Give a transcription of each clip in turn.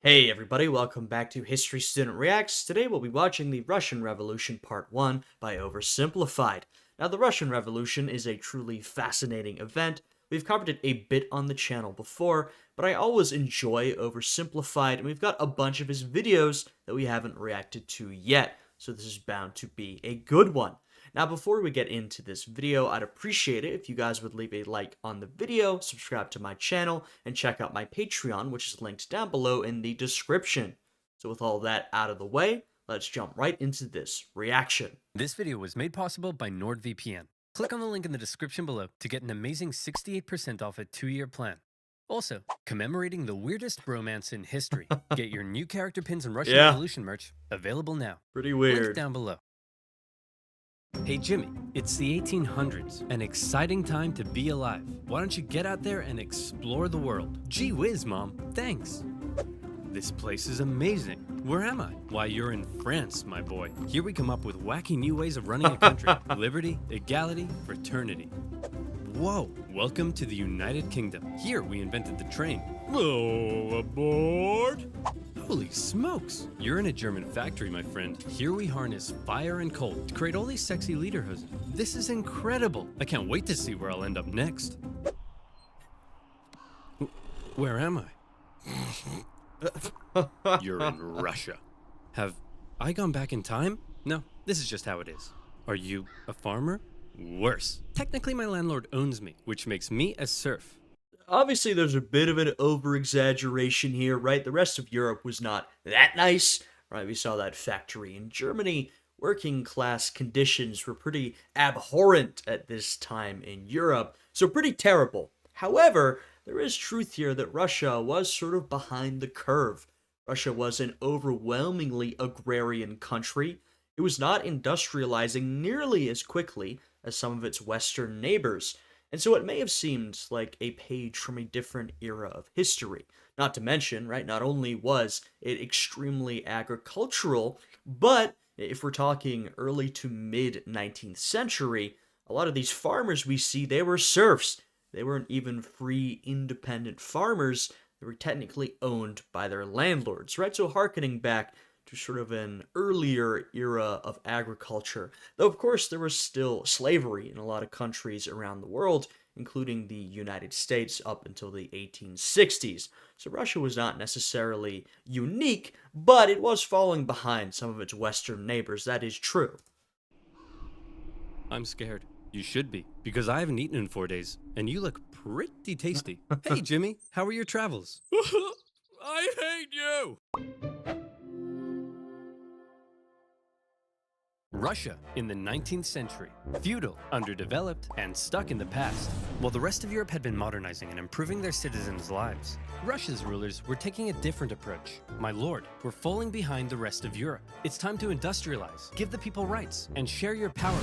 Hey everybody, welcome back to History Student Reacts. Today we'll be watching the Russian Revolution Part 1 by Oversimplified. Now the Russian Revolution is a truly fascinating event. We've covered it a bit on the channel before, but I always enjoy Oversimplified, and we've got a bunch of his videos that we haven't reacted to yet, so this is bound to be a good one. Now, before we get into this video, I'd appreciate it if you guys would leave a like on the video, subscribe to my channel, and check out my Patreon, which is linked down below in the description. So with all that out of the way, let's jump right into this reaction. This video was made possible by NordVPN. Click on the link in the description below to get an amazing 68% off a 2-year plan. Also, commemorating the weirdest bromance in history. Get your new character pins and Russian Revolution merch available now. Pretty Link weird. down below. Hey Jimmy, it's the 1800s, an exciting time to be alive. Why don't you get out there and explore the world? Gee whiz, Mom, thanks. This place is amazing. Where am I? Why, you're in France, my boy. Here we come up with wacky new ways of running a country. Liberty, equality, fraternity. Whoa, welcome to the United Kingdom. Here we invented the train. Oh, aboard! Holy smokes! You're in a German factory, my friend. Here we harness fire and coal to create all these sexy lederhosen. This is incredible. I can't wait to see where I'll end up next. Where am I? You're in Russia. Have I gone back in time? No, this is just how it is. Are you a farmer? Worse. Technically, my landlord owns me, which makes me a serf. Obviously, there's a bit of an over-exaggeration here, right? The rest of Europe was not that nice, right? We saw that factory in Germany. Working-class conditions were pretty abhorrent at this time in Europe, so pretty terrible. However, there is truth here that Russia was sort of behind the curve. Russia was an overwhelmingly agrarian country. It was not industrializing nearly as quickly as some of its Western neighbors. And so it may have seemed like a page from a different era of history. Not to mention, right, not only was it extremely agricultural, but if we're talking early to mid 19th century, a lot of these farmers we see, they were serfs. They weren't even free, independent farmers. They were technically owned by their landlords, right? So harkening back to sort of an earlier era of agriculture. Though, of course, there was still slavery in a lot of countries around the world, including the United States up until the 1860s. So Russia was not necessarily unique, but it was falling behind some of its Western neighbors. That is true. I'm scared. You should be, because I haven't eaten in 4 days, and you look pretty tasty. Hey, Jimmy, how are your travels? I hate you! Russia in the 19th century, feudal, underdeveloped, and stuck in the past. While the rest of Europe had been modernizing and improving their citizens' lives, Russia's rulers were taking a different approach. My lord, we're falling behind the rest of Europe. It's time to industrialize, give the people rights, and share your power.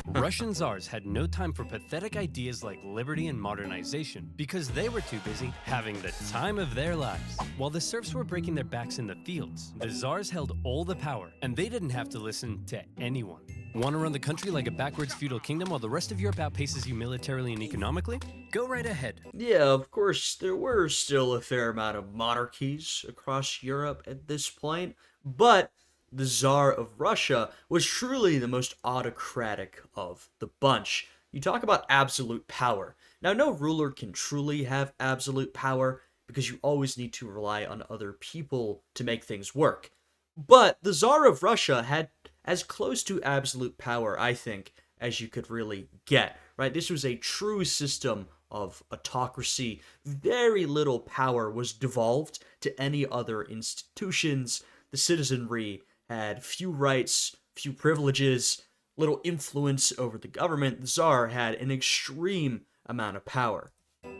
Russian czars had no time for pathetic ideas like liberty and modernization because they were too busy having the time of their lives. While the serfs were breaking their backs in the fields, the czars held all the power, and they didn't have to listen to anyone. Want to run the country like a backwards feudal kingdom while the rest of Europe outpaces you militarily and economically? Go right ahead. Yeah, of course, there were still a fair amount of monarchies across Europe at this point, but the Tsar of Russia was truly the most autocratic of the bunch. You talk about absolute power. Now, no ruler can truly have absolute power because you always need to rely on other people to make things work. But the Tsar of Russia had as close to absolute power, I think, as you could really get, right? This was a true system of autocracy. Very little power was devolved to any other institutions. The citizenry had few rights, few privileges, little influence over the government. The Tsar had an extreme amount of power.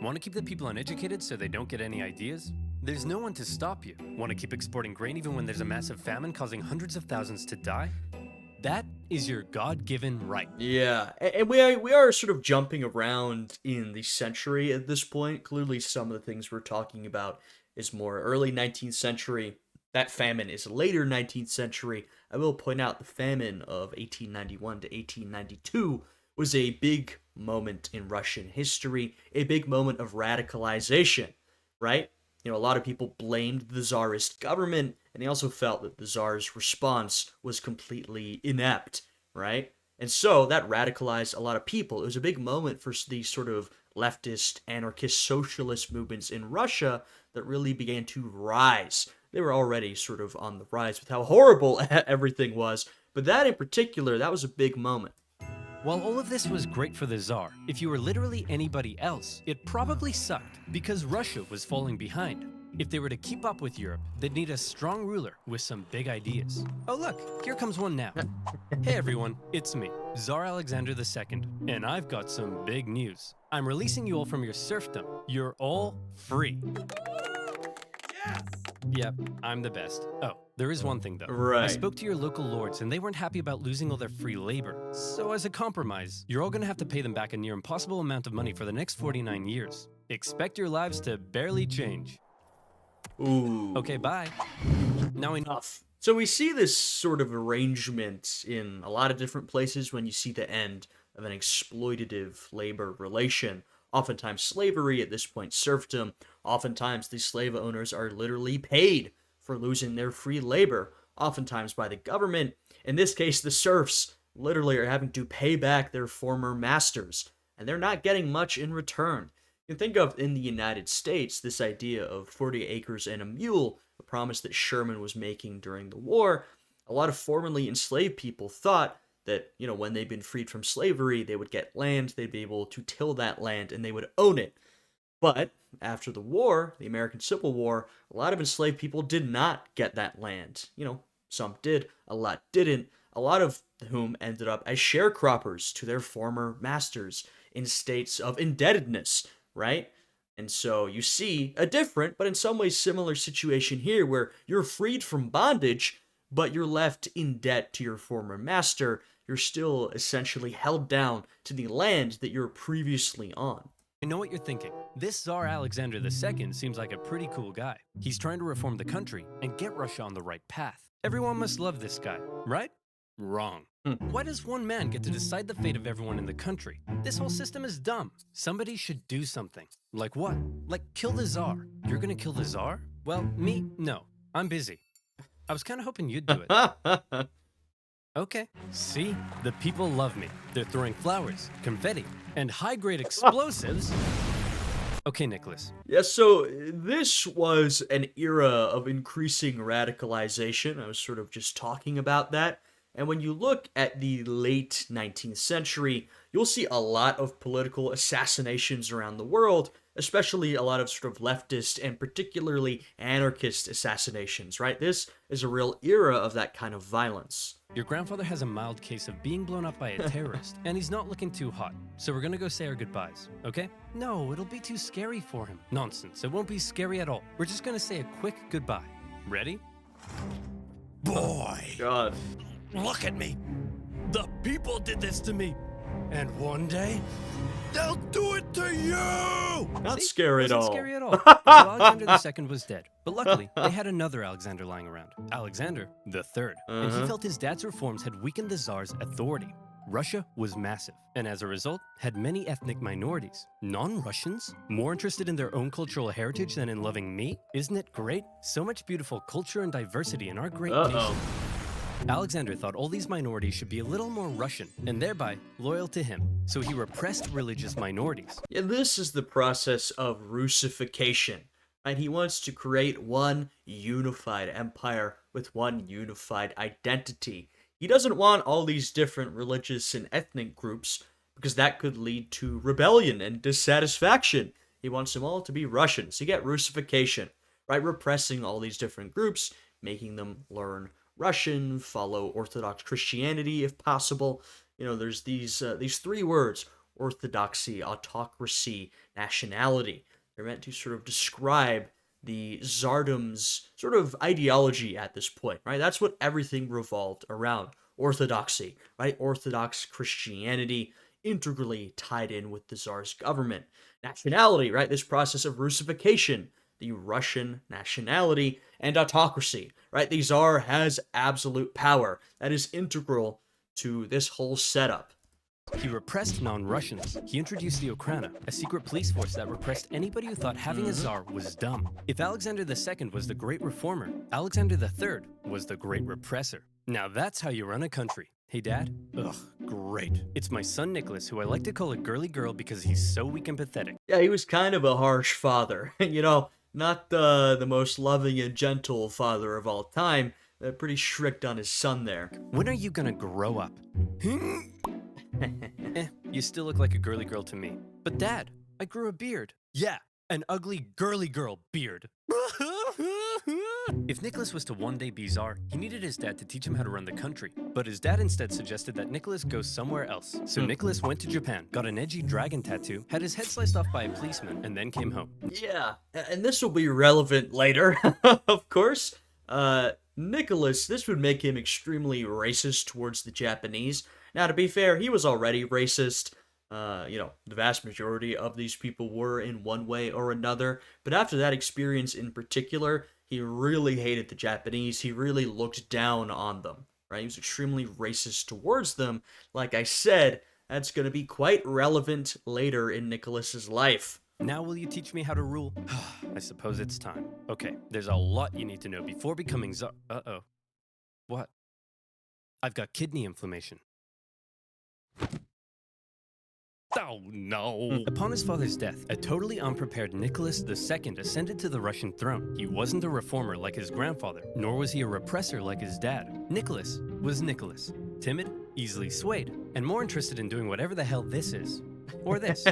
Want to keep the people uneducated so they don't get any ideas? There's no one to stop you. Want to keep exporting grain even when there's a massive famine causing hundreds of thousands to die? That is your God-given right. Yeah, and we are sort of jumping around in the century at this point. Clearly, some of the things we're talking about is more early 19th century. That famine is later 19th century. I will point out the famine of 1891 to 1892 was a big moment in Russian history, a big moment of radicalization, right? A lot of people blamed the Tsarist government, and they also felt that the Tsar's response was completely inept, right? And so that radicalized a lot of people. It was a big moment for these sort of leftist, anarchist, socialist movements in Russia that really began to rise. They were already sort of on the rise with how horrible everything was, but that in particular, that was a big moment. While all of this was great for the Tsar, if you were literally anybody else, it probably sucked because Russia was falling behind. If they were to keep up with Europe, they'd need a strong ruler with some big ideas. Oh look, here comes one now. Hey everyone, it's me, Tsar Alexander II, and I've got some big news. I'm releasing you all from your serfdom. You're all free. Yes! Yep, I'm the best. Oh, there is one thing though. Right. I spoke to your local lords and they weren't happy about losing all their free labor. So as a compromise, you're all gonna have to pay them back a near impossible amount of money for the next 49 years. Expect your lives to barely change. Ooh. Okay, bye. Now enough. So we see this sort of arrangement in a lot of different places when you see the end of an exploitative labor relation. Oftentimes slavery, at this point serfdom. Oftentimes these slave owners are literally paid for losing their free labor, oftentimes by the government. In this case, the serfs literally are having to pay back their former masters, and they're not getting much in return. You can think of, in the United States, this idea of 40 acres and a mule, a promise that Sherman was making during the war. A lot of formerly enslaved people thought that, when they'd been freed from slavery, they would get land, they'd be able to till that land, and they would own it. But after the war, the American Civil War, a lot of enslaved people did not get that land. Some did, a lot didn't, a lot of whom ended up as sharecroppers to their former masters in states of indebtedness, right? And so you see a different, but in some ways similar situation here where you're freed from bondage, but you're left in debt to your former master. You're still essentially held down to the land that you're previously on. I know what you're thinking. This Tsar Alexander II seems like a pretty cool guy. He's trying to reform the country and get Russia on the right path. Everyone must love this guy, right? Wrong. Why does one man get to decide the fate of everyone in the country? This whole system is dumb. Somebody should do something. Like what? Like kill the Tsar. You're gonna kill the Tsar? Well, me? No. I'm busy. I was kind of hoping you'd do it. Okay. See? The people love me. They're throwing flowers, confetti, and high-grade explosives. Okay, Nicholas. Yes, so this was an era of increasing radicalization. I was sort of just talking about that. And when you look at the late 19th century, you'll see a lot of political assassinations around the world, especially a lot of sort of leftist and particularly anarchist assassinations, right? This is a real era of that kind of violence. Your grandfather has a mild case of being blown up by a terrorist, and he's not looking too hot. So we're gonna go say our goodbyes, okay? No, it'll be too scary for him. Nonsense, it won't be scary at all. We're just gonna say a quick goodbye. Ready? Boy! God. Look at me! The people did this to me! And one day, they'll do it to you! Not scary at all. Not scary at all. So Alexander II was dead. But luckily, they had another Alexander lying around. Alexander III. And he felt his dad's reforms had weakened the Tsar's authority. Russia was massive, and as a result, had many ethnic minorities. Non-Russians? More interested in their own cultural heritage than in loving me? Isn't it great? So much beautiful culture and diversity in our great nation. Alexander thought all these minorities should be a little more Russian, and thereby loyal to him, so he repressed religious minorities. Yeah, this is the process of Russification, and he wants to create one unified empire with one unified identity. He doesn't want all these different religious and ethnic groups, because that could lead to rebellion and dissatisfaction. He wants them all to be Russian, so you get Russification, right? Repressing all these different groups, making them learn Russian, follow Orthodox Christianity if possible. There's these three words: orthodoxy, autocracy, nationality. They're meant to sort of describe the Tsardom's sort of ideology at this point, right? That's what everything revolved around. Orthodoxy, right? Orthodox Christianity, integrally tied in with the Tsar's government. Nationality, right? This process of Russification, the Russian nationality, and autocracy, right? The Tsar has absolute power that is integral to this whole setup. He repressed non-Russians. He introduced the Okhrana, a secret police force that repressed anybody who thought having a czar was dumb. If Alexander II was the great reformer, Alexander III was the great repressor. Now that's how you run a country. Hey, Dad? Ugh, great. It's my son Nicholas, who I like to call a girly girl because he's so weak and pathetic. Yeah, he was kind of a harsh father. Not the most loving and gentle father of all time. Pretty strict on his son there. When are you gonna grow up? You still look like a girly girl to me. But Dad, I grew a beard. Yeah, an ugly girly girl beard. If Nicholas was to one day be czar, he needed his dad to teach him how to run the country. But his dad instead suggested that Nicholas go somewhere else. So Nicholas went to Japan, got an edgy dragon tattoo, had his head sliced off by a policeman, and then came home. Yeah, and this will be relevant later, of course. Nicholas, this would make him extremely racist towards the Japanese. Now, to be fair, he was already racist. The vast majority of these people were in one way or another. But after that experience in particular, he really hated the Japanese. He really looked down on them, right? He was extremely racist towards them. Like I said, that's going to be quite relevant later in Nicholas's life. Now will you teach me how to rule? I suppose it's time. Okay, there's a lot you need to know before becoming czar. Uh-oh. What? I've got kidney inflammation. Oh no! Upon his father's death, a totally unprepared Nicholas II ascended to the Russian throne. He wasn't a reformer like his grandfather, nor was he a repressor like his dad. Nicholas was Nicholas. Timid, easily swayed, and more interested in doing whatever the hell this is. Or this.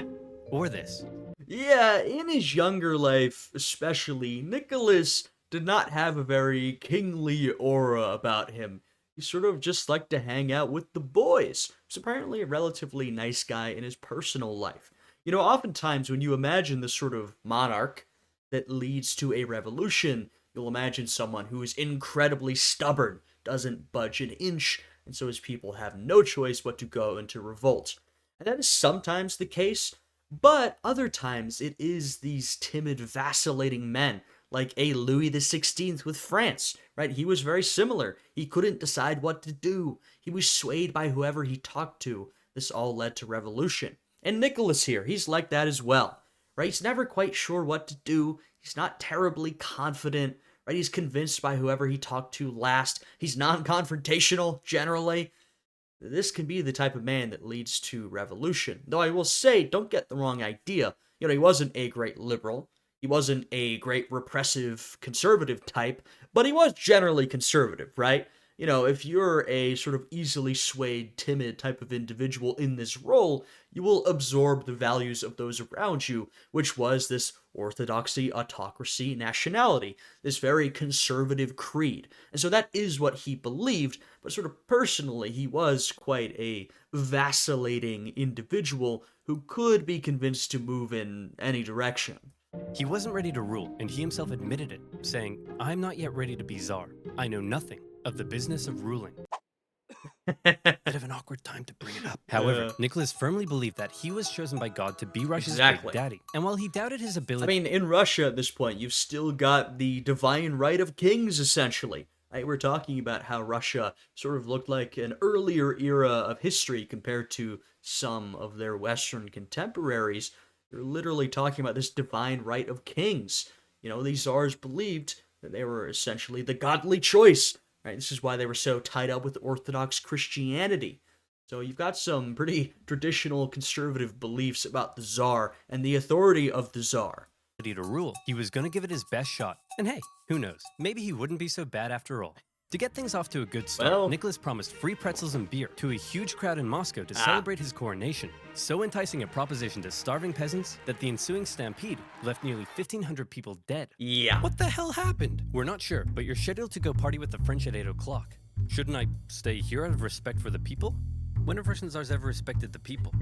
Or this. Yeah, in his younger life, especially, Nicholas did not have a very kingly aura about him. He sort of just liked to hang out with the boys. He's apparently a relatively nice guy in his personal life. Oftentimes when you imagine this sort of monarch that leads to a revolution, you'll imagine someone who is incredibly stubborn, doesn't budge an inch, and so his people have no choice but to go into revolt. And that is sometimes the case, but other times it is these timid, vacillating men, like a Louis XVI with France, right? He was very similar. He couldn't decide what to do. He was swayed by whoever he talked to. This all led to revolution. And Nicholas here, he's like that as well, right? He's never quite sure what to do. He's not terribly confident, right? He's convinced by whoever he talked to last. He's non-confrontational, generally. This can be the type of man that leads to revolution. Though I will say, don't get the wrong idea. He wasn't a great liberal. He wasn't a great repressive conservative type, but he was generally conservative, right? If you're a sort of easily swayed, timid type of individual in this role, you will absorb the values of those around you, which was this orthodoxy, autocracy, nationality, this very conservative creed. And so that is what he believed, but sort of personally, he was quite a vacillating individual who could be convinced to move in any direction. He wasn't ready to rule, and he himself admitted it, saying, "I'm not yet ready to be czar. I know nothing of the business of ruling." Bit of an awkward time to bring it up. However, Nicholas firmly believed that he was chosen by God to be Russia's big daddy. And while he doubted his ability... in Russia at this point, you've still got the divine right of kings, essentially. We're talking about how Russia sort of looked like an earlier era of history compared to some of their Western contemporaries. You're literally talking about this divine right of kings. These czars believed that they were essentially the godly choice, right? This is why they were so tied up with Orthodox Christianity. So you've got some pretty traditional conservative beliefs about the czar and the authority of the czar. To rule, he was going to give it his best shot. And hey, who knows? Maybe he wouldn't be so bad after all. To get things off to a good start, Nicholas promised free pretzels and beer to a huge crowd in Moscow to celebrate his coronation. So enticing a proposition to starving peasants that the ensuing stampede left nearly 1,500 people dead. Yeah. What the hell happened? We're not sure, but you're scheduled to go party with the French at 8 o'clock. Shouldn't I stay here out of respect for the people? When have Russian czars ever respected the people?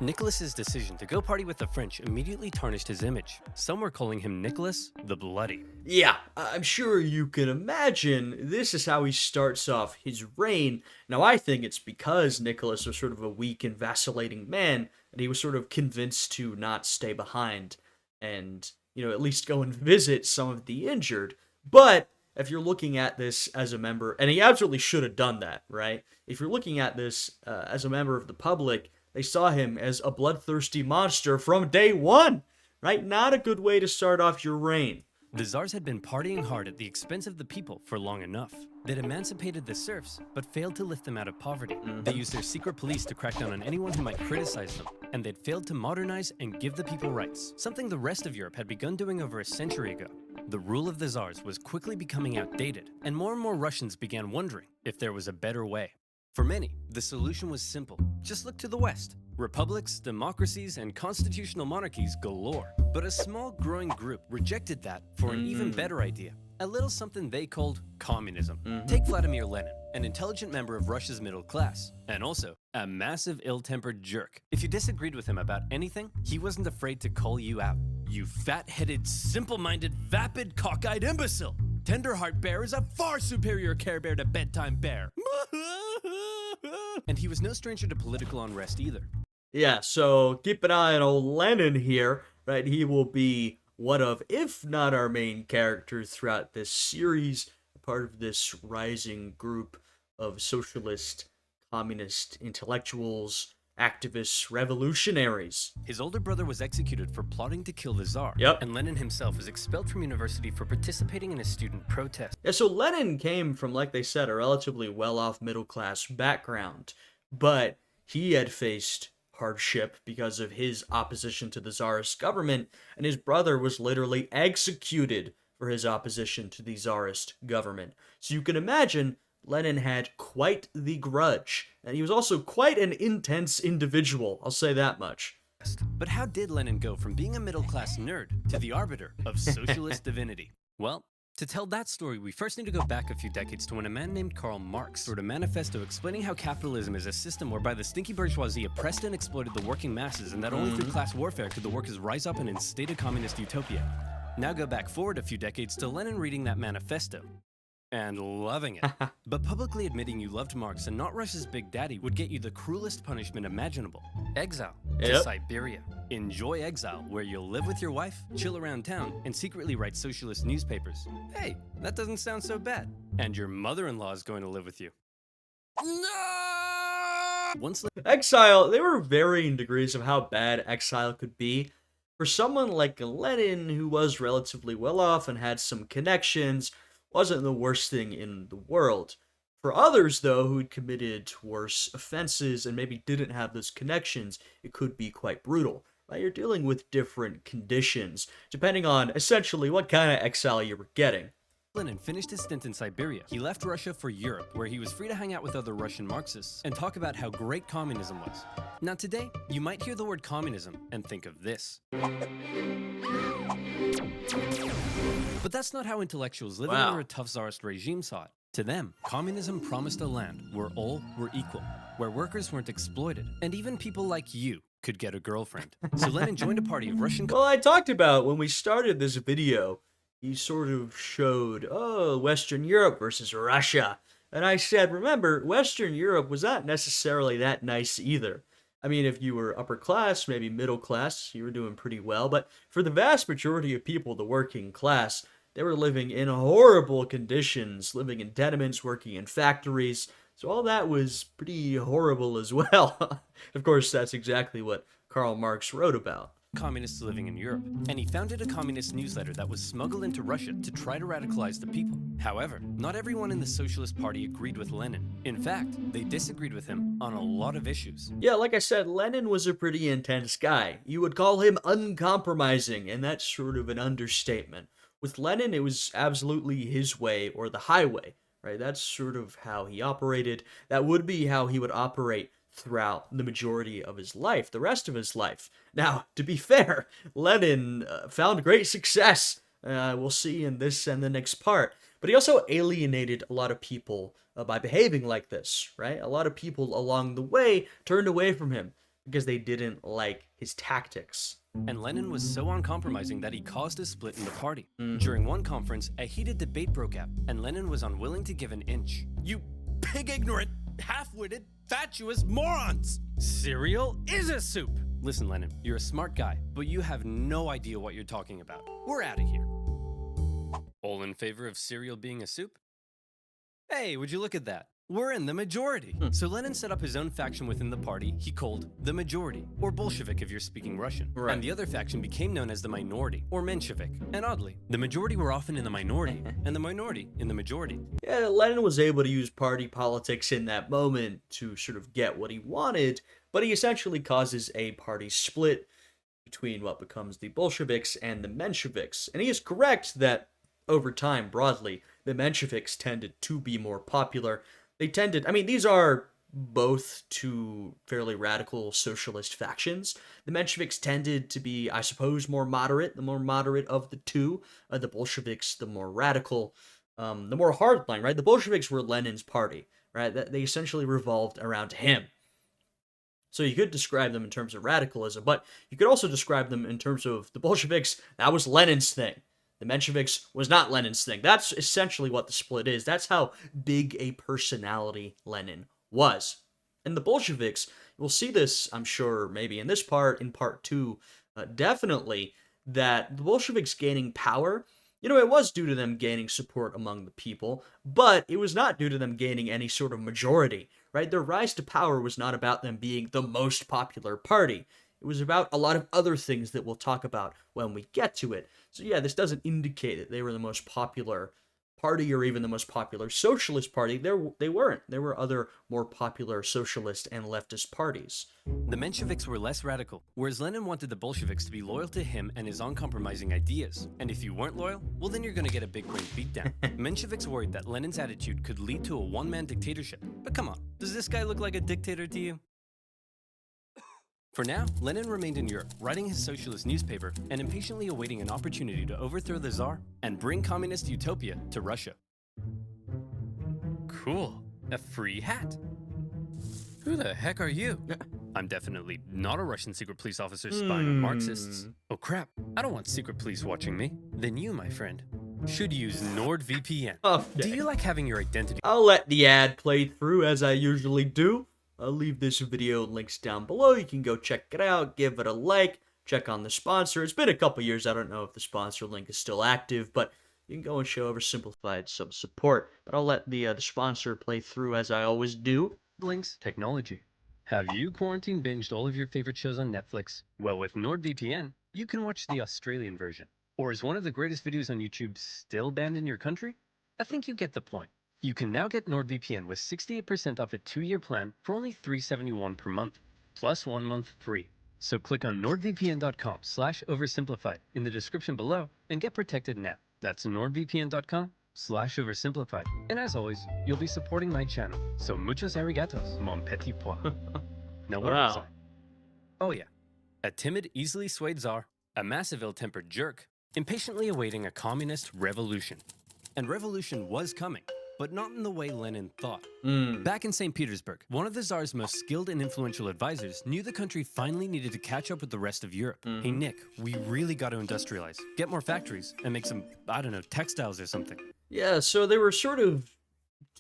Nicholas's decision to go party with the French immediately tarnished his image. Some were calling him Nicholas the Bloody. Yeah, I'm sure you can imagine this is how he starts off his reign. Now, I think it's because Nicholas was sort of a weak and vacillating man that he was sort of convinced to not stay behind and, at least go and visit some of the injured. But if you're looking at this as a member, and he absolutely should have done that, right? If you're looking at this as a member of the public, they saw him as a bloodthirsty monster from day one, right? Not a good way to start off your reign. The czars had been partying hard at the expense of the people for long enough. They'd emancipated the serfs, but failed to lift them out of poverty. They used their secret police to crack down on anyone who might criticize them, and they'd failed to modernize and give the people rights, something the rest of Europe had begun doing over a century ago. The rule of the czars was quickly becoming outdated, and more Russians began wondering if there was a better way. For many, the solution was simple. Just look to the West. Republics, democracies, and constitutional monarchies galore. But a small growing group rejected that for an even better idea. A little something they called communism. Take Vladimir Lenin, an intelligent member of Russia's middle class, and also a massive ill-tempered jerk. If you disagreed with him about anything, he wasn't afraid to call you out. You fat-headed, simple-minded, vapid, cockeyed imbecile! Tenderheart Bear is a far superior Care Bear to Bedtime Bear. And he was no stranger to political unrest either. Yeah, so keep an eye on old Lenin here, right? He will be one of, if not our main character throughout this series, part of this rising group of socialist, communist intellectuals, activists, revolutionaries. His older brother was executed for plotting to kill the Tsar, and Lenin himself was expelled from university for participating in a student protest. Yeah, so Lenin came from, like they said, a relatively well-off middle-class background, but he had faced hardship because of his opposition to the Tsarist government, and his brother was literally executed for his opposition to the Tsarist government. So you can imagine Lenin had quite the grudge, and he was also quite an intense individual, I'll say that much. But how did Lenin go from being a middle-class nerd to the arbiter of socialist divinity? Well, to tell that story, we first need to go back a few decades to when a man named Karl Marx wrote a manifesto explaining how capitalism is a system whereby the stinky bourgeoisie oppressed and exploited the working masses, and that only through class warfare could the workers rise up and instate a communist utopia. Now go back forward a few decades to Lenin reading that manifesto and loving it. But publicly admitting you loved Marx and not Russia's Big Daddy would get you the cruelest punishment imaginable. Exile to Siberia. Enjoy exile, where you'll live with your wife, chill around town, and secretly write socialist newspapers. Hey, that doesn't sound so bad. And your mother-in-law is going to live with you. No! Exile, there were varying degrees of how bad exile could be. For someone like Lenin, who was relatively well off and had some connections, wasn't the worst thing in the world. For others, though, who'd committed worse offenses and maybe didn't have those connections, it could be quite brutal. Right? You're dealing with different conditions, depending on essentially what kind of exile you were getting. Lenin finished his stint in Siberia. He left Russia for Europe, where he was free to hang out with other Russian Marxists and talk about how great communism was. Now today, you might hear the word communism and think of this. But that's not how intellectuals living under a tough Tsarist regime saw it. To them, communism promised a land where all were equal, where workers weren't exploited, and even people like you could get a girlfriend. So Lenin joined a party of Russian... Well, I talked about when we started this video, he sort of showed, Western Europe versus Russia. And I said, remember, Western Europe was not necessarily that nice either. I mean, if you were upper class, maybe middle class, you were doing pretty well. But for the vast majority of people, the working class, they were living in horrible conditions, living in tenements, working in factories. So all that was pretty horrible as well. Of course, that's exactly what Karl Marx wrote about. Communists living in Europe, and he founded a communist newsletter that was smuggled into Russia to try to radicalize the people. However, not everyone in the Socialist Party agreed with Lenin. In fact, they disagreed with him on a lot of issues. Yeah, like I said, Lenin was a pretty intense guy. You would call him uncompromising, and that's sort of an understatement. With Lenin, it was absolutely his way or the highway, right? That's sort of how he operated. That would be how he would operate throughout the majority of his life, the rest of his life. Now, to be fair, Lenin found great success, we'll see in this and the next part, but he also alienated a lot of people by behaving like this, right? A lot of people along the way turned away from him because they didn't like his tactics. And Lenin was so uncompromising that he caused a split in the party. During one conference, a heated debate broke out, and Lenin was unwilling to give an inch. You pig-ignorant, half-witted, fatuous morons! Cereal is a soup! Listen, Lenin, you're a smart guy, but you have no idea what you're talking about. We're out of here. All in favor of cereal being a soup? Hey, would you look at that? We're in the majority. So Lenin set up his own faction within the party he called the majority, or Bolshevik if you're speaking Russian. Right. And the other faction became known as the minority, or Menshevik. And oddly, the majority were often in the minority, and the minority in the majority. Yeah, Lenin was able to use party politics in that moment to sort of get what he wanted, but he essentially causes a party split between what becomes the Bolsheviks and the Mensheviks. And he is correct that over time, broadly, the Mensheviks tended to be more popular. They tended, I mean, these are both two fairly radical socialist factions. The Mensheviks tended to be, I suppose, more moderate, the more moderate of the two. The Bolsheviks, the more radical, the more hardline, right? The Bolsheviks were Lenin's party, right? They essentially revolved around him. So you could describe them in terms of radicalism, but you could also describe them in terms of the Bolsheviks, that was Lenin's thing. The Mensheviks was not Lenin's thing. That's essentially what the split is. That's how big a personality Lenin was. And the Bolsheviks, we'll see this, I'm sure, maybe in this part, in part 2, definitely, that the Bolsheviks gaining power, it was due to them gaining support among the people, but it was not due to them gaining any sort of majority, right? Their rise to power was not about them being the most popular party. It was about a lot of other things that we'll talk about when we get to it. So yeah, this doesn't indicate that they were the most popular party or even the most popular socialist party. They weren't. There were other more popular socialist and leftist parties. The Mensheviks were less radical, whereas Lenin wanted the Bolsheviks to be loyal to him and his uncompromising ideas. And if you weren't loyal, well then you're gonna get a big brain beatdown. Mensheviks worried that Lenin's attitude could lead to a one-man dictatorship. But come on, does this guy look like a dictator to you? For now, Lenin remained in Europe, writing his socialist newspaper and impatiently awaiting an opportunity to overthrow the Tsar and bring communist utopia to Russia. Cool. A free hat. Who the heck are you? I'm definitely not a Russian secret police officer spying on Marxists. Oh crap, I don't want secret police watching me. Then you, my friend, should use NordVPN. Okay. Do you like having your identity? I'll let the ad play through as I usually do. I'll leave this video links down below. You can go check it out, give it a like, check on the sponsor. It's been a couple years. I don't know if the sponsor link is still active, but you can go and show Oversimplified some support. But I'll let the sponsor play through as I always do. Links. Technology. Have you quarantine binged all of your favorite shows on Netflix? Well, with NordVPN, you can watch the Australian version. Or is one of the greatest videos on YouTube still banned in your country? I think you get the point. You can now get NordVPN with 68% off a 2-year plan for only $371 per month, plus 1 month free. So click on nordvpn.com/oversimplified in the description below and get protected now. That's nordvpn.com/oversimplified. And as always, you'll be supporting my channel. So muchos arigatos, mon petit pois. Now where was I? Oh yeah. A timid, easily swayed czar, a massive ill-tempered jerk, impatiently awaiting a communist revolution. And revolution was coming, but not in the way Lenin thought. Back in St. Petersburg, one of the Tsar's most skilled and influential advisors knew the country finally needed to catch up with the rest of Europe. Hey Nick, we really got to industrialize, get more factories, and make some, I don't know, textiles or something. Yeah, so there were sort of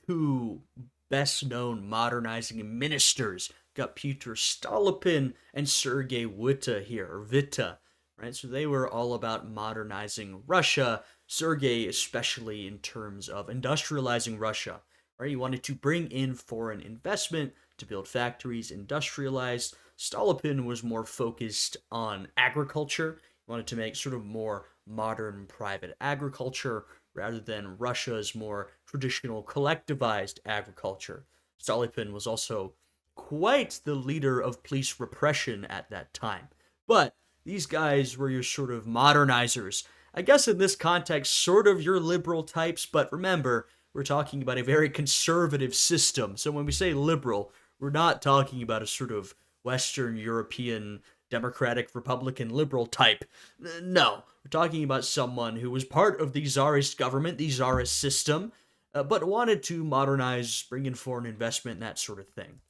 two best-known modernizing ministers. Got Peter Stolypin and Sergei Witta here, or Witta, right? So they were all about modernizing Russia. Sergei, especially in terms of industrializing Russia, right? He wanted to bring in foreign investment to build factories, industrialize. Stolypin was more focused on agriculture. He wanted to make sort of more modern private agriculture rather than Russia's more traditional collectivized agriculture. Stolypin was also quite the leader of police repression at that time. But these guys were your sort of modernizers. I guess in this context, sort of your liberal types, but remember, we're talking about a very conservative system. So when we say liberal, we're not talking about a sort of Western European Democratic Republican liberal type. No, we're talking about someone who was part of the Tsarist government, the Tsarist system, but wanted to modernize, bring in foreign investment, that sort of thing.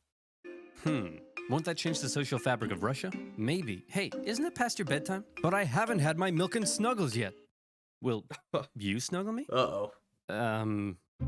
Won't that change the social fabric of Russia? Maybe. Hey, isn't it past your bedtime? But I haven't had my milk and snuggles yet. Will you snuggle me? Uh-oh.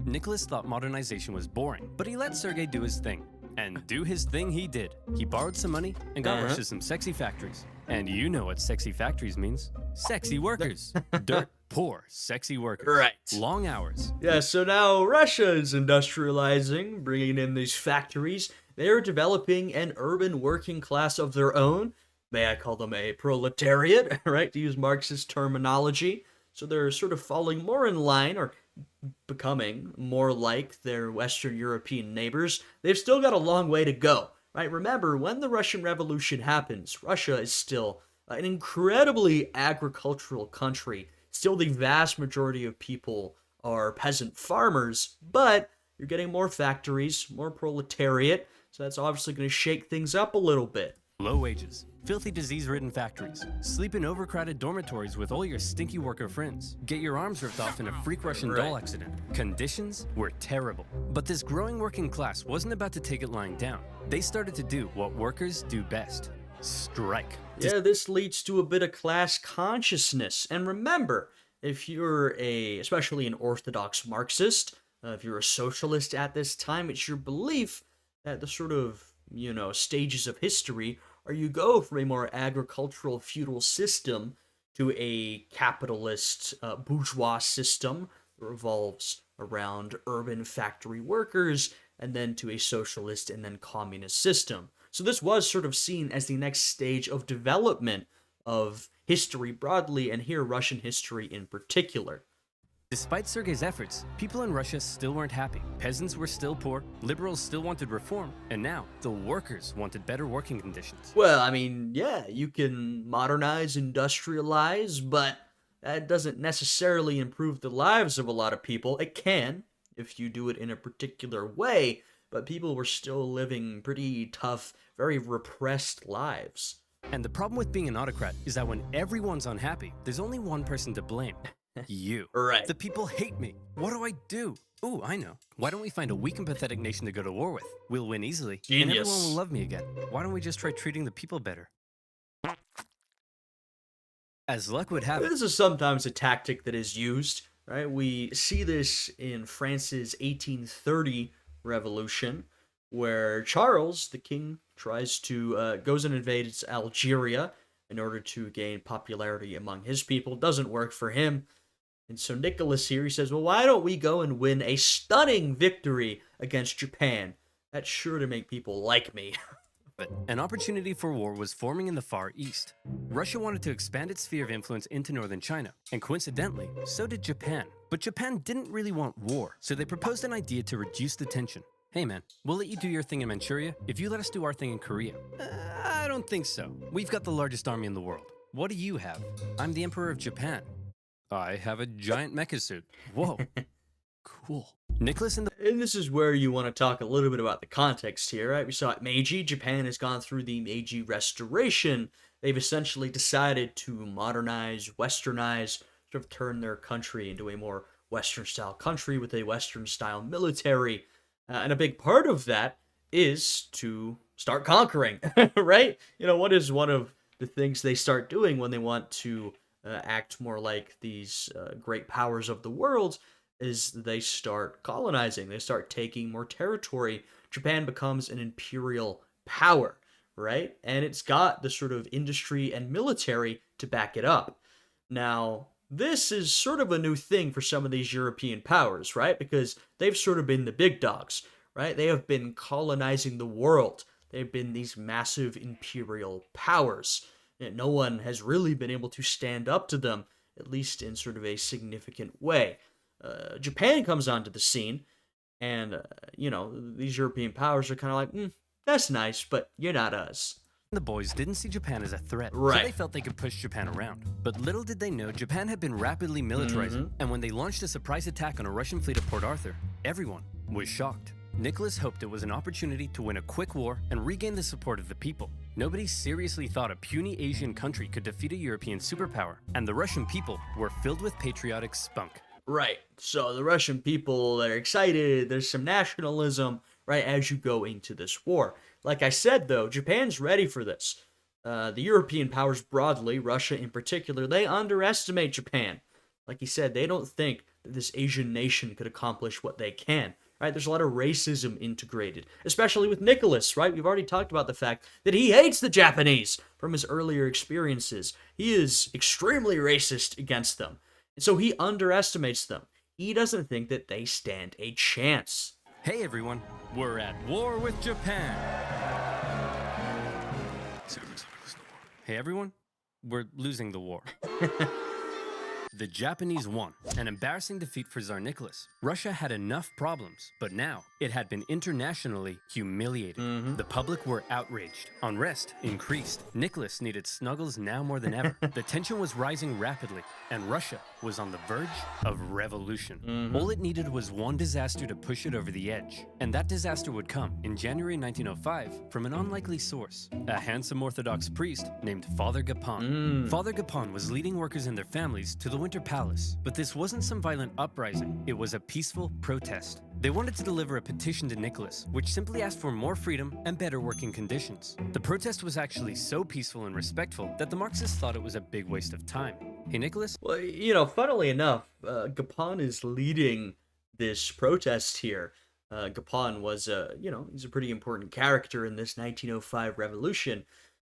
Nicholas thought modernization was boring, but he let Sergei do his thing. And do his thing he did. He borrowed some money and got Russia some sexy factories. And you know what sexy factories means. Sexy workers. Dirt, Poor, sexy workers. Right. Long hours. Yeah, so now Russia is industrializing, bringing in these factories. They're developing an urban working class of their own. May I call them a proletariat, right, to use Marxist terminology. So they're sort of falling more in line, or becoming more like their Western European neighbors. They've still got a long way to go, right? Remember, when the Russian Revolution happens, Russia is still an incredibly agricultural country. Still, the vast majority of people are peasant farmers, but you're getting more factories, more proletariat, so that's obviously going to shake things up a little bit. Low wages, filthy disease-ridden factories, sleep in overcrowded dormitories with all your stinky worker friends, get your arms ripped off in a freak Russian doll accident. Conditions were terrible. But this growing working class wasn't about to take it lying down. They started to do what workers do best: strike. Yeah, this leads to a bit of class consciousness. And remember, if you're especially an orthodox Marxist, if you're a socialist at this time, it's your belief that the sort of, stages of history are you go from a more agricultural feudal system to a capitalist bourgeois system that revolves around urban factory workers, and then to a socialist and then communist system. So this was sort of seen as the next stage of development of history broadly, and here Russian history in particular. Despite Sergei's efforts, people in Russia still weren't happy. Peasants were still poor, liberals still wanted reform, and now the workers wanted better working conditions. Well, I mean, yeah, you can modernize, industrialize, but that doesn't necessarily improve the lives of a lot of people. It can, if you do it in a particular way, but people were still living pretty tough, very repressed lives. And the problem with being an autocrat is that when everyone's unhappy, there's only one person to blame. You. Right. The people hate me. What do I do? Ooh, I know. Why don't we find a weak and pathetic nation to go to war with? We'll win easily. Genius. And everyone will love me again. Why don't we just try treating the people better? As luck would have it. This is sometimes a tactic that is used, right? We see this in France's 1830 revolution, where Charles, the king, tries to goes and invades Algeria in order to gain popularity among his people. Doesn't work for him. And so Nicholas here, he says, well, why don't we go and win a stunning victory against Japan? That's sure to make people like me. But an opportunity for war was forming in the Far East. Russia wanted to expand its sphere of influence into northern China, and coincidentally, so did Japan. But Japan didn't really want war, so they proposed an idea to reduce the tension. Hey man, we'll let you do your thing in Manchuria if you let us do our thing in Korea. I don't think so. We've got the largest army in the world. What do you have? I'm the Emperor of Japan. I have a giant mecha suit. Whoa. Cool. Nicholas and this is where you want to talk a little bit about the context here, right? We saw at Meiji, Japan has gone through the Meiji Restoration. They've essentially decided to modernize, westernize, sort of turn their country into a more Western-style country with a Western-style military. And a big part of that is to start conquering, right? What is one of the things they start doing when they want to act more like these great powers of the world is they start colonizing. They start taking more territory. Japan becomes an imperial power, right? And it's got the sort of industry and military to back it up. Now, this is sort of a new thing for some of these European powers, right? Because they've sort of been the big dogs, right? They have been colonizing the world. They've been these massive imperial powers. And no one has really been able to stand up to them, at least in sort of a significant way. Japan comes onto the scene, and, these European powers are kind of like, that's nice, but you're not us. the boys didn't see Japan as a threat, Right. so they felt they could push Japan around. But little did they know, Japan had been rapidly militarizing, and when they launched a surprise attack on a Russian fleet at Port Arthur, everyone was shocked. Nicholas hoped it was an opportunity to win a quick war and regain the support of the people. Nobody seriously thought a puny Asian country could defeat a European superpower, and the Russian people were filled with patriotic spunk. Right. So the Russian people, they're excited. There's some nationalism, right, as you go into this war. Like I said, though, Japan's ready for this. The European powers broadly, Russia in particular, they underestimate Japan. Like he said, they don't think that this Asian nation could accomplish what they can. Right? There's a lot of racism integrated, especially with Nicholas, right? We've already talked about the fact that he hates the Japanese from his earlier experiences. He is extremely racist against them. So he underestimates them. He doesn't think that they stand a chance. Hey everyone, we're at war with Japan. Hey everyone, we're losing the war. The Japanese won, an embarrassing defeat for Tsar Nicholas. Russia had enough problems, but now it had been internationally humiliated. The public were outraged. Unrest increased. Nicholas needed snuggles now more than ever. The tension was rising rapidly, and Russia was on the verge of revolution. All it needed was one disaster to push it over the edge. And that disaster would come in January 1905 from an unlikely source, a handsome Orthodox priest named Father Gapon. Father Gapon was leading workers and their families to the Winter Palace, but this wasn't some violent uprising. It was a peaceful protest. They wanted to deliver a petition to Nicholas, which simply asked for more freedom and better working conditions. The protest was actually so peaceful and respectful that the Marxists thought it was a big waste of time. Hey, Nicholas? Well, funnily enough, Gapon is leading this protest here. Gapon was, he's a pretty important character in this 1905 revolution.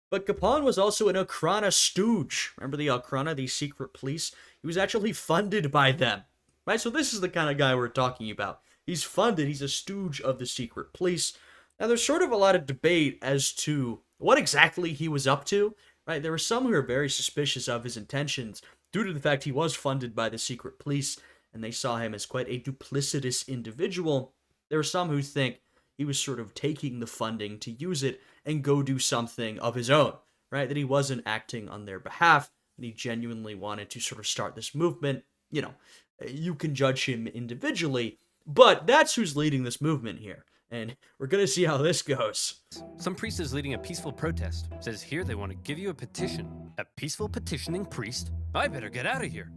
But Gapon was also an Okhrana stooge. Remember the Okhrana, the secret police? He was actually funded by them, right? So this is the kind of guy we're talking about. He's funded, he's a stooge of the secret police. Now, there's sort of a lot of debate as to what exactly he was up to, right? There were some who are very suspicious of his intentions due to the fact he was funded by the secret police, and they saw him as quite a duplicitous individual. There are some who think he was sort of taking the funding to use it and go do something of his own, right? That he wasn't acting on their behalf, and he genuinely wanted to sort of start this movement. You can judge him individually, but that's who's leading this movement here. And we're going to see how this goes. Some priest is leading a peaceful protest. Says here they want to give you a petition. A peaceful petitioning priest? I better get out of here.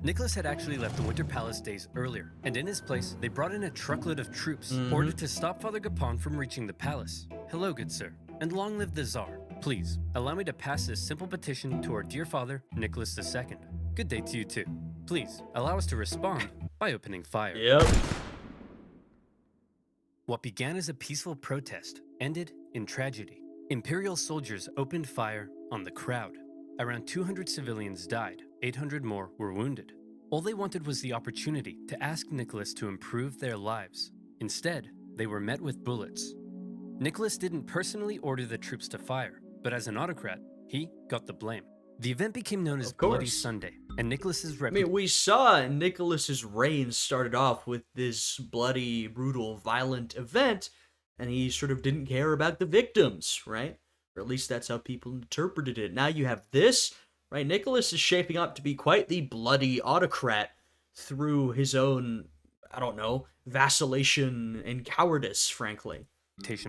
Nicholas had actually left the Winter Palace days earlier, and in his place, they brought in a truckload of troops, ordered to stop Father Gapon from reaching the palace. Hello, good sir, and long live the Tsar. Please, allow me to pass this simple petition to our dear father, Nicholas II. Good day to you too. Please, allow us to respond by opening fire. Yep. What began as a peaceful protest ended in tragedy. Imperial soldiers opened fire on the crowd. Around 200 civilians died, 800 more were wounded. All they wanted was the opportunity to ask Nicholas to improve their lives. Instead, they were met with bullets. Nicholas didn't personally order the troops to fire, but as an autocrat, he got the blame. The event became known as Bloody Sunday, and Nicholas's reputation. We saw Nicholas's reign started off with this bloody, brutal, violent event, and he sort of didn't care about the victims, right? Or at least that's how people interpreted it. Now you have this, right? Nicholas is shaping up to be quite the bloody autocrat through his own, vacillation and cowardice, frankly.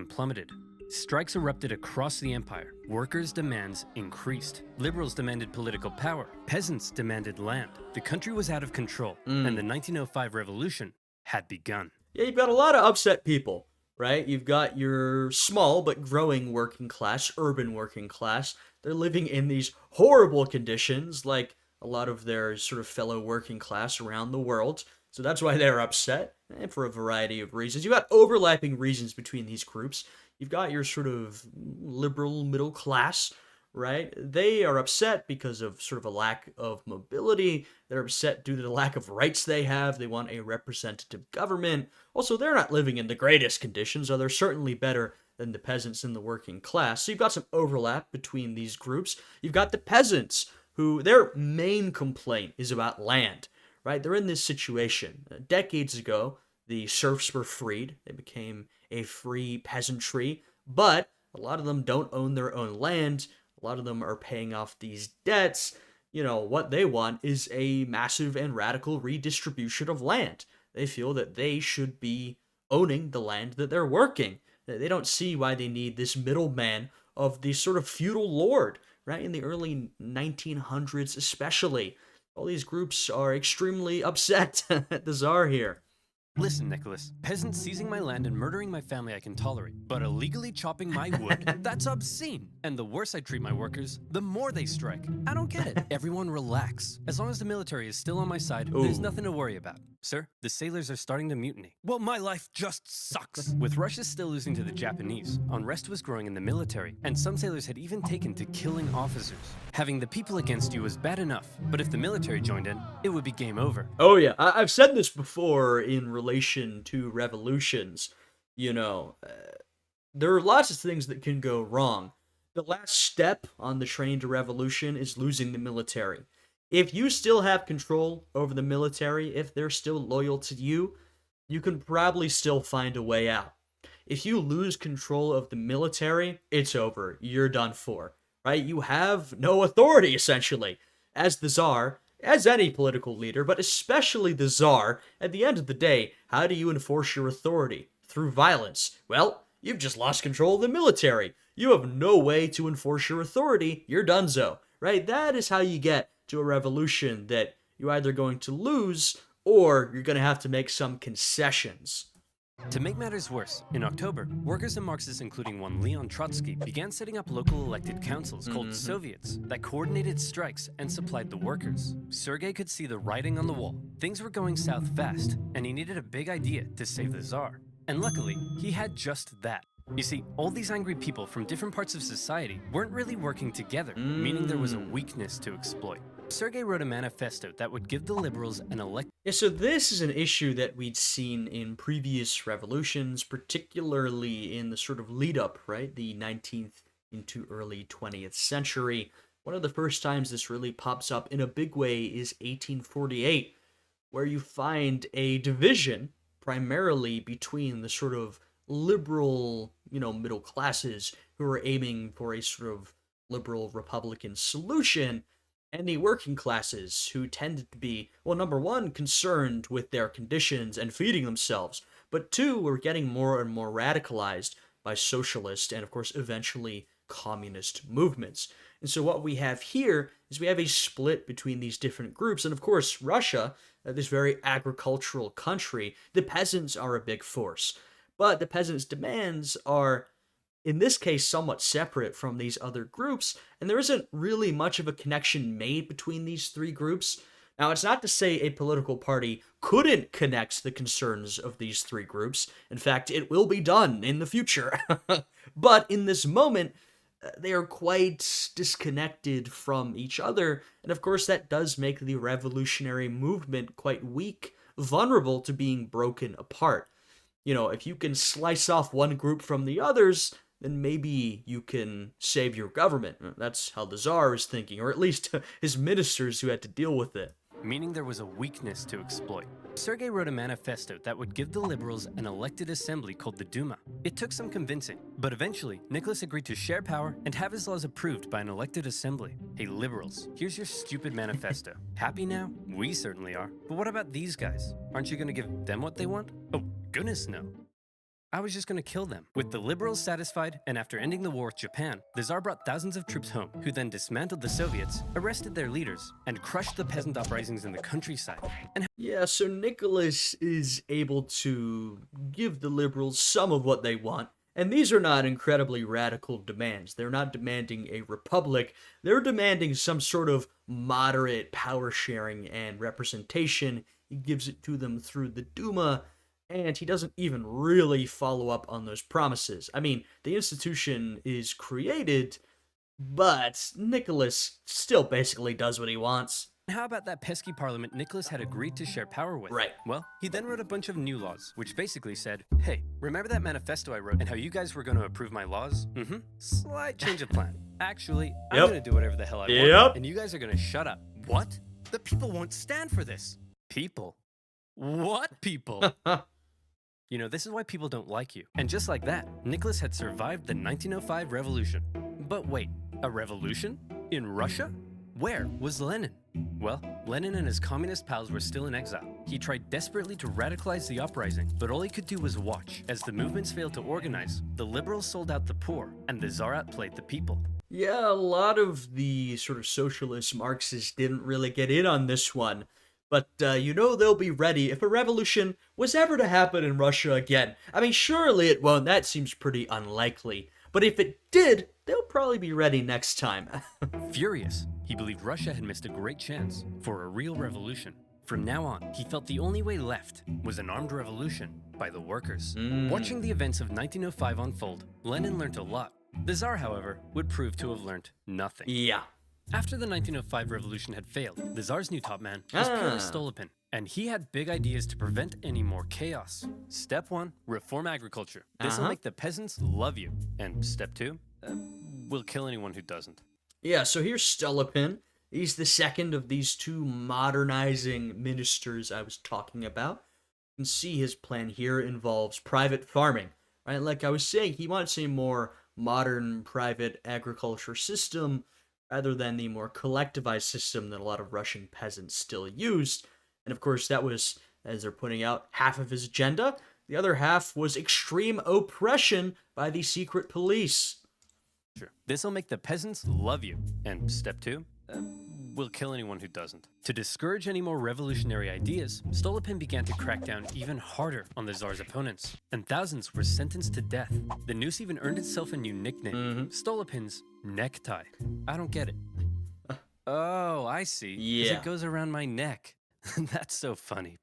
Plummeted. Strikes erupted across the empire. Workers' demands increased. Liberals demanded political power. Peasants demanded land. The country was out of control, and the 1905 revolution had begun. Yeah, you've got a lot of upset people, right? You've got your small but growing working class, urban working class. They're living in these horrible conditions, like a lot of their sort of fellow working class around the world. So that's why they're upset, and for a variety of reasons. You've got overlapping reasons between these groups. You've got your sort of liberal middle class, right? They are upset because of sort of a lack of mobility. They're upset due to the lack of rights they have. They want a representative government. Also, they're not living in the greatest conditions, though they're certainly better than the peasants in the working class. So you've got some overlap between these groups. You've got the peasants, who their main complaint is about land, right? They're in this situation. Decades ago, the serfs were freed. They became a free peasantry, but a lot of them don't own their own land. A lot of them are paying off these debts. What they want is a massive and radical redistribution of land. They feel that they should be owning the land that they're working. They don't see why they need this middleman of the sort of feudal lord, right? In the early 1900s especially. All these groups are extremely upset at the Tsar here. Listen, Nicholas, peasants seizing my land and murdering my family I can tolerate, but illegally chopping my wood? That's obscene. And the worse I treat my workers, the more they strike. I don't get it. Everyone relax. As long as the military is still on my side, there's Ooh. nothing to worry about. Sir, the sailors are starting to mutiny. Well, my life just sucks. With Russia still losing to the Japanese, unrest was growing in the military, and some sailors had even taken to killing officers. Having the people against you was bad enough, but if the military joined in, it would be game over. Oh yeah, I've said this before in relation to revolutions. You know, there are lots of things that can go wrong. The last step on the train to revolution is losing the military. If you still have control over the military, if they're still loyal to you, you can probably still find a way out. If you lose control of the military, it's over. You're done for, right? You have no authority, essentially. As the Tsar, as any political leader, but especially the Tsar, at the end of the day, how do you enforce your authority? Through violence. Well, you've just lost control of the military. You have no way to enforce your authority. You're donezo, right? That is how you get to a revolution that you're either going to lose or you're going to have to make some concessions. To make matters worse, in October, workers and Marxists, including one Leon Trotsky, began setting up local elected councils called Soviets that coordinated strikes and supplied the workers. Sergei could see the writing on the wall. Things were going south fast, and he needed a big idea to save the Tsar. And luckily, he had just that. You see, all these angry people from different parts of society weren't really working together, meaning there was a weakness to exploit. Sergei wrote a manifesto that would give the liberals an Yeah, so this is an issue that we'd seen in previous revolutions, particularly in the sort of lead up, right? The 19th into early 20th century. One of the first times this really pops up in a big way is 1848, where you find a division primarily between the sort of liberal, middle classes who are aiming for a sort of liberal Republican solution, and the working classes who tended to be, well, number one, concerned with their conditions and feeding themselves, but two, were getting more and more radicalized by socialist and, of course, eventually communist movements. And so what we have here is we have a split between these different groups, and of course, Russia, this very agricultural country, the peasants are a big force. But the peasants' demands are, in this case, somewhat separate from these other groups, and there isn't really much of a connection made between these three groups. Now, it's not to say a political party couldn't connect the concerns of these three groups. In fact, it will be done in the future. But in this moment, they are quite disconnected from each other, and of course that does make the revolutionary movement quite weak, vulnerable to being broken apart. If you can slice off one group from the others, then maybe you can save your government. That's how the Tsar is thinking, or at least his ministers who had to deal with it. meaning there was a weakness to exploit. Sergei wrote a manifesto that would give the liberals an elected assembly called the Duma. It took some convincing, but eventually, Nicholas agreed to share power and have his laws approved by an elected assembly. Hey liberals, here's your stupid manifesto. Happy now? We certainly are. But what about these guys? Aren't you gonna give them what they want? Oh, goodness no. I was just gonna kill them. With the liberals satisfied, and after ending the war with Japan, the Tsar brought thousands of troops home, who then dismantled the Soviets, arrested their leaders, and crushed the peasant uprisings in the countryside. And Yeah, so Nicholas is able to give the liberals some of what they want. And these are not incredibly radical demands. They're not demanding a republic. They're demanding some sort of moderate power sharing and representation. He gives it to them through the Duma, and he doesn't even really follow up on those promises. I mean, the institution is created, but Nicholas still basically does what he wants. how about that pesky parliament Nicholas had agreed to share power with? Right. Well, he then wrote a bunch of new laws, which basically said, hey, remember that manifesto I wrote and how you guys were going to approve my laws? Slight change of plan. Actually, I'm Yep. going to do whatever the hell I Yep. want, and you guys are going to shut up. What? The people won't stand for this. People? What people? You know, this is why people don't like you. And just like that, Nicholas had survived the 1905 revolution. But wait, a revolution? In Russia? Where was Lenin? Well, Lenin and his communist pals were still in exile. He tried desperately to radicalize the uprising, but all he could do was watch. As the movements failed to organize, the liberals sold out the poor, and the Tsar outplayed the people. Yeah, a lot of the sort of socialist Marxists didn't really get in on this one. But they'll be ready if a revolution was ever to happen in Russia again. I mean, surely it won't. That seems pretty unlikely. But if it did, they'll probably be ready next time. Furious, he believed Russia had missed a great chance for a real revolution. From now on, he felt the only way left was an armed revolution by the workers. Watching the events of 1905 unfold, Lenin learned a lot. The Tsar, however, would prove to have learned nothing. Yeah. After the 1905 revolution had failed, the Tsar's new top man was Pyotr Stolypin, and he had big ideas to prevent any more chaos. Step 1, reform agriculture. This will make the peasants love you. And step 2, we'll kill anyone who doesn't. Yeah, so here's Stolypin. He's the second of these two modernizing ministers I was talking about. You can see his plan here involves private farming, right? Like I was saying, he wants a more modern private agriculture system rather than the more collectivized system that a lot of Russian peasants still used. And of course, that was, as they're putting out, half of his agenda. The other half was extreme oppression by the secret police. Sure. This will make the peasants love you. And step 2, we'll kill anyone who doesn't. To discourage any more revolutionary ideas, Stolypin began to crack down even harder on the Tsar's opponents, and thousands were sentenced to death. The noose even earned itself a new nickname, Stolypin's necktie. I don't get it. Oh, I see. 'Cause it goes around my neck. That's so funny.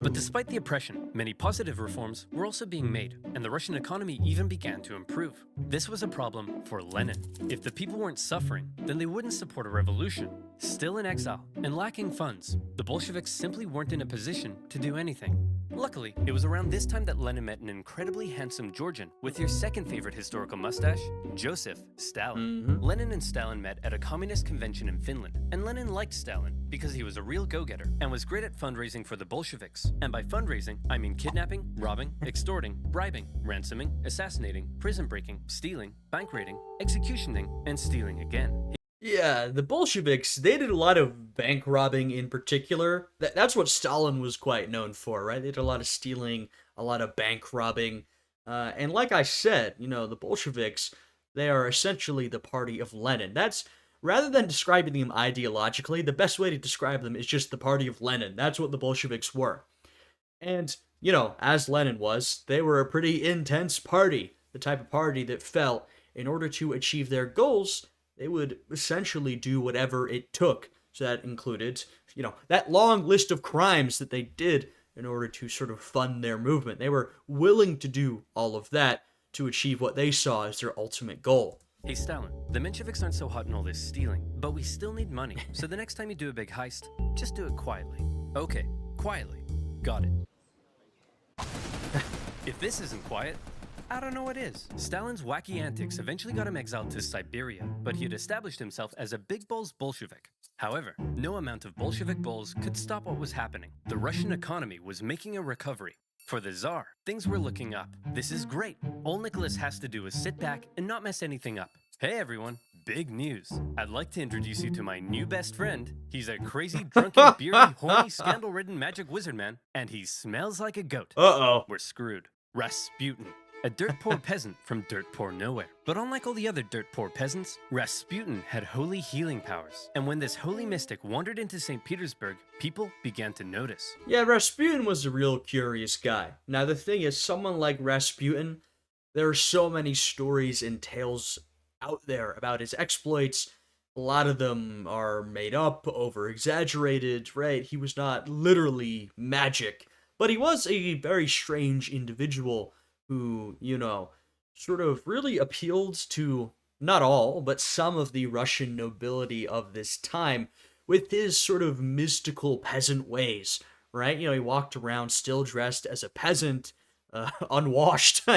But despite the oppression, many positive reforms were also being made, and the Russian economy even began to improve. This was a problem for Lenin. If the people weren't suffering, then they wouldn't support a revolution. Still in exile and lacking funds, the Bolsheviks simply weren't in a position to do anything. Luckily, it was around this time that Lenin met an incredibly handsome Georgian with your second favorite historical mustache, Joseph Stalin. Lenin and Stalin met at a communist convention in Finland, and Lenin liked Stalin because he was a real go-getter and was great at fundraising for the Bolsheviks. And by fundraising, I mean kidnapping, robbing, extorting, bribing, ransoming, assassinating, prison breaking, stealing, bank raiding, executioning, and stealing again. Yeah, the Bolsheviks, they did a lot of bank robbing in particular. That's what Stalin was quite known for, right? They did a lot of stealing, a lot of bank robbing. And like I said, the Bolsheviks, they are essentially the party of Lenin. That's, rather than describing them ideologically, the best way to describe them is just the party of Lenin. That's what the Bolsheviks were. And, as Lenin was, they were a pretty intense party. The type of party that felt, in order to achieve their goals, they would essentially do whatever it took. So that included, that long list of crimes that they did in order to sort of fund their movement. They were willing to do all of that to achieve what they saw as their ultimate goal. Hey Stalin, the Mensheviks aren't so hot in all this stealing, but we still need money. So the next time you do a big heist, just do it quietly. Okay, quietly. Got it. If this isn't quiet, I don't know what is. Stalin's wacky antics eventually got him exiled to Siberia, but he had established himself as a big balls Bolshevik. However, no amount of Bolshevik bulls could stop what was happening. The Russian economy was making a recovery. For the Tsar, things were looking up. This is great. All Nicholas has to do is sit back and not mess anything up. Hey everyone, big news. I'd like to introduce you to my new best friend. He's a crazy, drunken, beardy, horny, scandal-ridden magic wizard man, and he smells like a goat. Uh-oh. We're screwed. Rasputin. A dirt-poor peasant from dirt-poor nowhere. But unlike all the other dirt-poor peasants, Rasputin had holy healing powers. And when this holy mystic wandered into St. Petersburg, people began to notice. Yeah, Rasputin was a real curious guy. Now, the thing is, someone like Rasputin, there are so many stories and tales out there about his exploits. A lot of them are made up, over-exaggerated, right? He was not literally magic, but he was a very strange individual who, sort of really appealed to not all, but some of the Russian nobility of this time with his sort of mystical peasant ways, right? He walked around still dressed as a peasant, unwashed,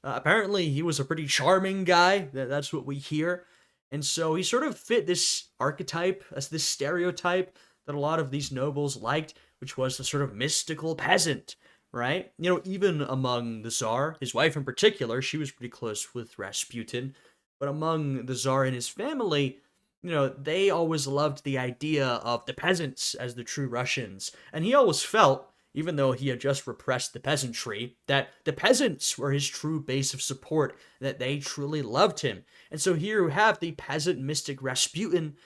apparently he was a pretty charming guy, that's what we hear. And so he sort of fit this archetype, as this stereotype that a lot of these nobles liked, which was the sort of mystical peasant. Right? Even among the Tsar, his wife in particular, she was pretty close with Rasputin. But among the Tsar and his family, they always loved the idea of the peasants as the true Russians. And he always felt, even though he had just repressed the peasantry, that the peasants were his true base of support, that they truly loved him. And so here you have the peasant mystic Rasputin.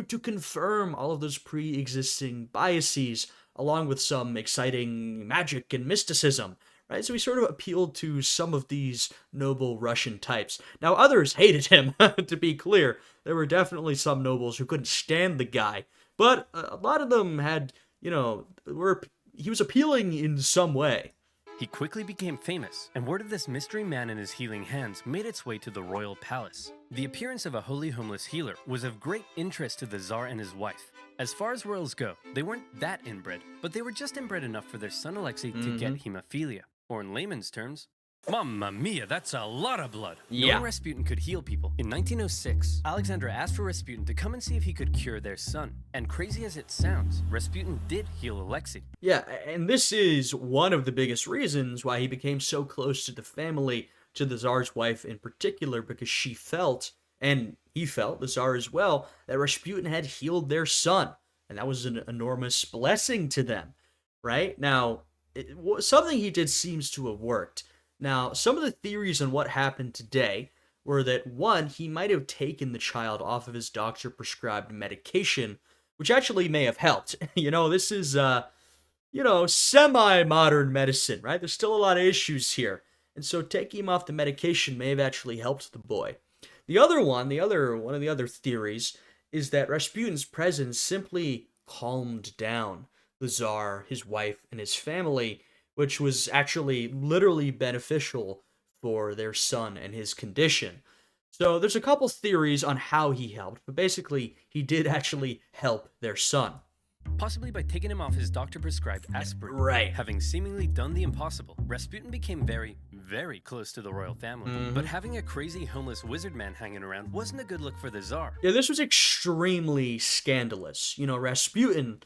to confirm all of those pre-existing biases, along with some exciting magic and mysticism, right? So he sort of appealed to some of these noble Russian types. Now, others hated him, to be clear. There were definitely some nobles who couldn't stand the guy, but a lot of them had, he was appealing in some way. He quickly became famous, and word of this mystery man and his healing hands made its way to the royal palace. The appearance of a holy homeless healer was of great interest to the Tsar and his wife. As far as royals go, they weren't that inbred, but they were just inbred enough for their son Alexei to get hemophilia, or in layman's terms, Mamma mia, that's a lot of blood. Yeah. Knowing Rasputin could heal people. In 1906, Alexandra asked for Rasputin to come and see if he could cure their son. And crazy as it sounds, Rasputin did heal Alexei. Yeah, and this is one of the biggest reasons why he became so close to the family, to the Tsar's wife in particular, because she felt, and he felt, the Tsar as well, that Rasputin had healed their son. And that was an enormous blessing to them, right? Now, something he did seems to have worked. Now, some of the theories on what happened today were that, one, he might have taken the child off of his doctor-prescribed medication, which actually may have helped. This is, semi-modern medicine, right? There's still a lot of issues here. And so taking him off the medication may have actually helped the boy. One of the other theories is that Rasputin's presence simply calmed down the Tsar, his wife, and his family, which was actually literally beneficial for their son and his condition. So there's a couple theories on how he helped, but basically he did actually help their son. Possibly by taking him off his doctor-prescribed aspirin. Right. Having seemingly done the impossible, Rasputin became very, very close to the royal family. But having a crazy homeless wizard man hanging around wasn't a good look for the Tsar. Yeah, this was extremely scandalous. Rasputin,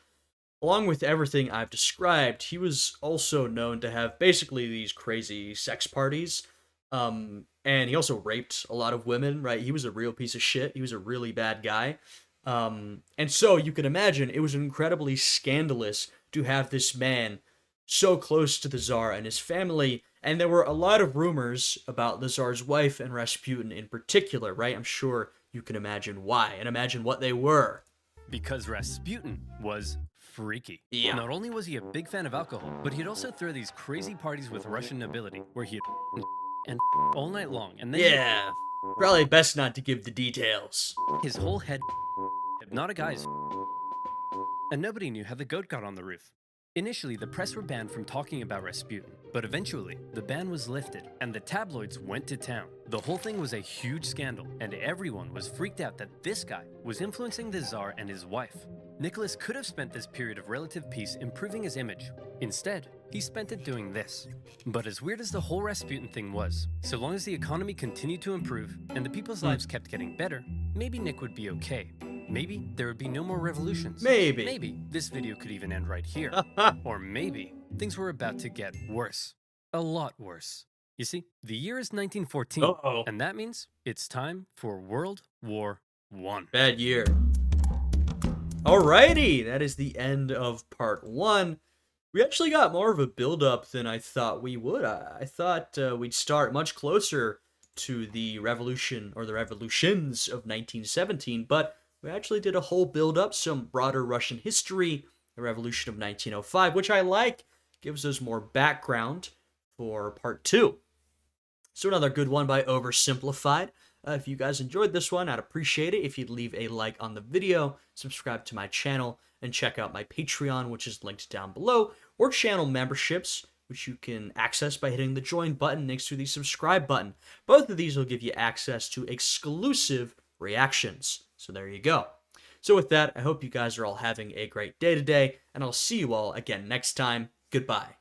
along with everything I've described, he was also known to have basically these crazy sex parties. And he also raped a lot of women, right? He was a real piece of shit. He was a really bad guy. And so you can imagine it was incredibly scandalous to have this man so close to the Tsar and his family. And there were a lot of rumors about the Tsar's wife and Rasputin in particular, right? I'm sure you can imagine why and imagine what they were. Because Rasputin was freaky. Yeah. Not only was he a big fan of alcohol, but he'd also throw these crazy parties with Russian nobility where he'd and all night long. And then Yeah, probably best not to give the details. his whole head hypnotic eyes. And nobody knew how the goat got on the roof. Initially, the press were banned from talking about Rasputin, but eventually, the ban was lifted, and the tabloids went to town. The whole thing was a huge scandal, and everyone was freaked out that this guy was influencing the Tsar and his wife. Nicholas could have spent this period of relative peace improving his image. Instead, he spent it doing this. But as weird as the whole Rasputin thing was, so long as the economy continued to improve, and the people's lives kept getting better, maybe Nick would be okay. Maybe there would be no more revolutions. Maybe this video could even end right here. Or maybe things were about to get worse. A lot worse. You see, the year is 1914, and that means it's time for World War I. Bad year. Alrighty, that is the end of part 1. We actually got more of a build-up than I thought we would. I thought we'd start much closer to the revolution, or the revolutions of 1917, but we actually did a whole build-up, some broader Russian history, the revolution of 1905, which I like, gives us more background for part 2. So another good one by Oversimplified. If you guys enjoyed this one, I'd appreciate it if you'd leave a like on the video, subscribe to my channel, and check out my Patreon, which is linked down below, or channel memberships, which you can access by hitting the join button next to the subscribe button. Both of these will give you access to exclusive reactions. So there you go. So with that, I hope you guys are all having a great day today, and I'll see you all again next time. Goodbye.